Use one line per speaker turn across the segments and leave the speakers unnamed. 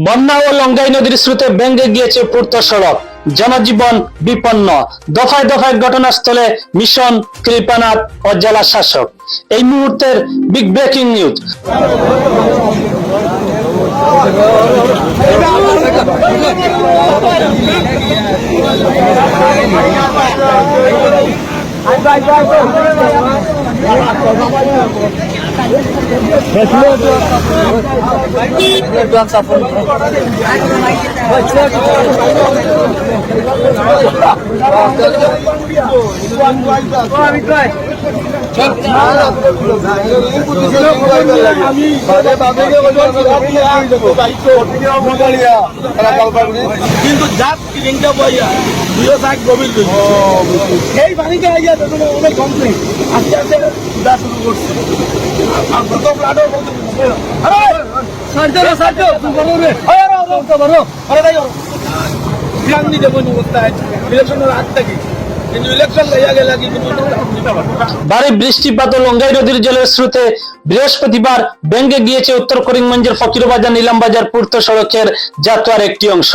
বন্যা ও লঙ্গাই নদীর স্রোতে ভেঙে গিয়েছে পূর্ত সড়ক, জনজীবন বিপন্ন। দফায় দফায় ঘটনাস্থলে মিশন, কৃপানাথ ও জেলা শাসক। এই মুহূর্তের বিগ ব্রেকিং নিউজ।
কিন্তু জাত কিংটা বইয়া দুইও সাইড গভীর এই পানিকে আইয়া অনেক কমপ্লিট আস্তে আস্তে যা শুরু করছে আর প্রথম লাডো
ভারী বৃষ্টিপাত ও লঙ্গাই নদীর জলের স্রোতে বৃহস্পতিবার ভেঙে গিয়েছে উত্তর করিমগঞ্জের ফকিরবাজার নীলামবাজার পূর্ত সড়কের যাত্রার একটি অংশ।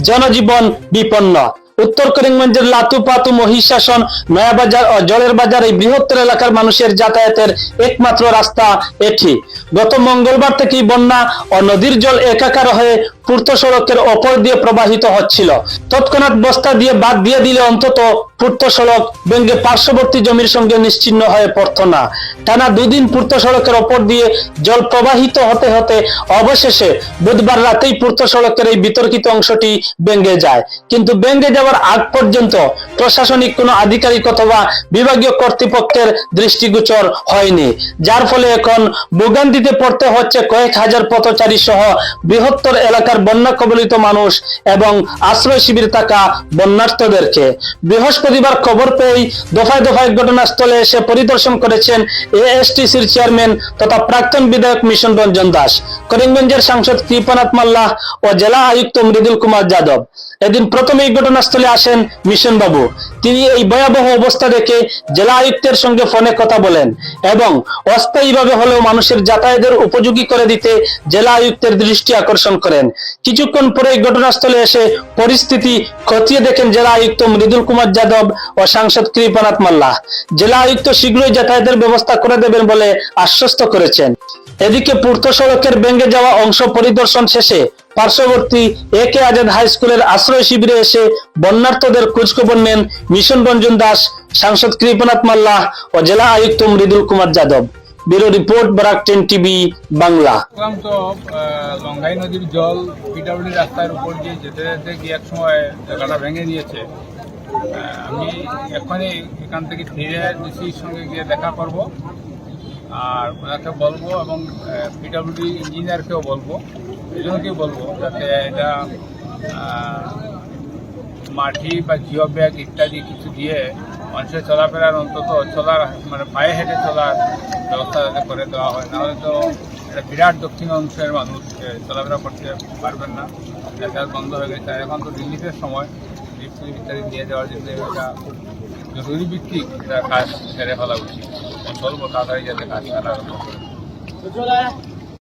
জনজীবন বিপন্ন। উত্তর করিমগঞ্জের লাতুপাতু, মহিষাসন, নয়াবাজার ও জলের বাজার এই বৃহত্তর এলাকার মানুষের যাতায়াতের একমাত্র রাস্তা এটি। গত মঙ্গলবার থেকেই বন্যা ও নদীর জল একাকার হয়ে পূর্ত সড়কের ওপর দিয়ে প্রবাহিত হচ্ছিল। তৎক্ষণাৎ বস্তা দিয়ে বাদ দিয়ে দিলে অন্তত পূর্ত সড়ক ভেঙে পার্শ্ববর্তী জমির সঙ্গে নিশ্চিহ্ন হয়ে পড়ত না। টানা দুদিন পূর্ত সড়কের ওপর দিয়ে জল প্রবাহিত হতে হতে অবশেষে বুধবার রাতেই পূর্ত সড়কের এই বিতর্কিত অংশটি ভেঙে যায়। কিন্তু ভেঙে যাওয়ার আগ পর্যন্ত প্রশাসনিক কোনো আধিকারিক অথবা বিভাগীয় কর্তৃপক্ষের দৃষ্টিগোচর হয়নি, যার ফলে এখন ভোগান্তিতে পড়তে হচ্ছে কয়েক হাজার পথচারী সহ বৃহত্তর এলাকার বন্যা কবলিত মানুষ এবং আশ্রয় শিবির থাকা বন্যার্থদেরকে। বৃহস্পতিবার খবর পেয়েই দফায় দফায় ঘটনাস্থলে এসে পরিদর্শন করেছেন এএসটিসির চেয়ারম্যান তথা প্রাক্তন বিধায়ক মিশন রঞ্জন দাস, করিমগঞ্জের সাংসদ কৃপানাথ মাল্লাহ ও জেলা আয়ুক্ত মৃদুল কুমার যাদব। এদিন প্রথমেই ঘটনাস্থলে আসেন মিশন বাবু। তিনি এই ভয়াবহ অবস্থা দেখে জেলা আয়ুক্তের সঙ্গে ফোনে কথা বলেন এবং অস্থায়ীভাবে হলেও মানুষের যাতায়াতের উপযোগী করে দিতে জেলা আয়ুক্তের দৃষ্টি আকর্ষণ করেন। কিছুক্ষণ পরে ঘটনাস্থলে এসে পরিস্থিতি খতিয়ে দেখেন জেলা আয়ুক্ত মৃদুল কুমার যাদব ও সাংসদ কৃপানাথ মাল্লাহ। জেলা আয়ুক্ত শীঘ্রই যাতায়াতের ব্যবস্থা করে দেবেন বলে আশ্বস্ত করেছেন। এদিকে পূর্ত সড়কের ভেঙে যাওয়া অংশ পরিদর্শন শেষে পার্শ্ববর্তী একে আজাদ হাই স্কুলের আশ্রয় শিবিরে এসে বন্যার্থদের খোঁজখবর নেন মিশন রঞ্জন দাস, সাংসদ কৃপানাথ মাল্লাহ ও জেলা আয়ুক্ত Mridul Kumar Yadav. Bureau report, Barak 10 TV Bangla.
Longai নদীর জল পিডব্লিউডি রাস্তার উপর দিয়ে যেতে যেতে গিয়ে এক সময় জায়গাটা ভেঙে দিয়েছে। আমি এখনই এখান থেকে ফিরে ডিসির সঙ্গে গিয়ে দেখা করব আর ওনাকে বলবো এবং পিডব্লিউডি ইঞ্জিনিয়ারকেও বলবো, দুজনকেই বলবো যাতে এটা মাটি বা জিও ব্যাগ ইত্যাদি কিছু দিয়ে মানুষের চলাফেরার অন্তত চলার মানে পায়ে হেঁটে চলার ব্যবস্থা যাতে করে দেওয়া হয়। নাহলে তো এটা বিরাট দক্ষিণ অংশের মানুষ চলাফেরা করতে পারবেন না, যাতায়াত বন্ধ হয়ে গেছে। এখন তো রিলিফের সময়, রিলিফ ইত্যাদি নিয়ে যাওয়ার জন্য এটা জরুরি ভিত্তিক এটা কাজ সেরে ফেলা উচিত। বলবো তাড়াতাড়ি যাতে কাজ করা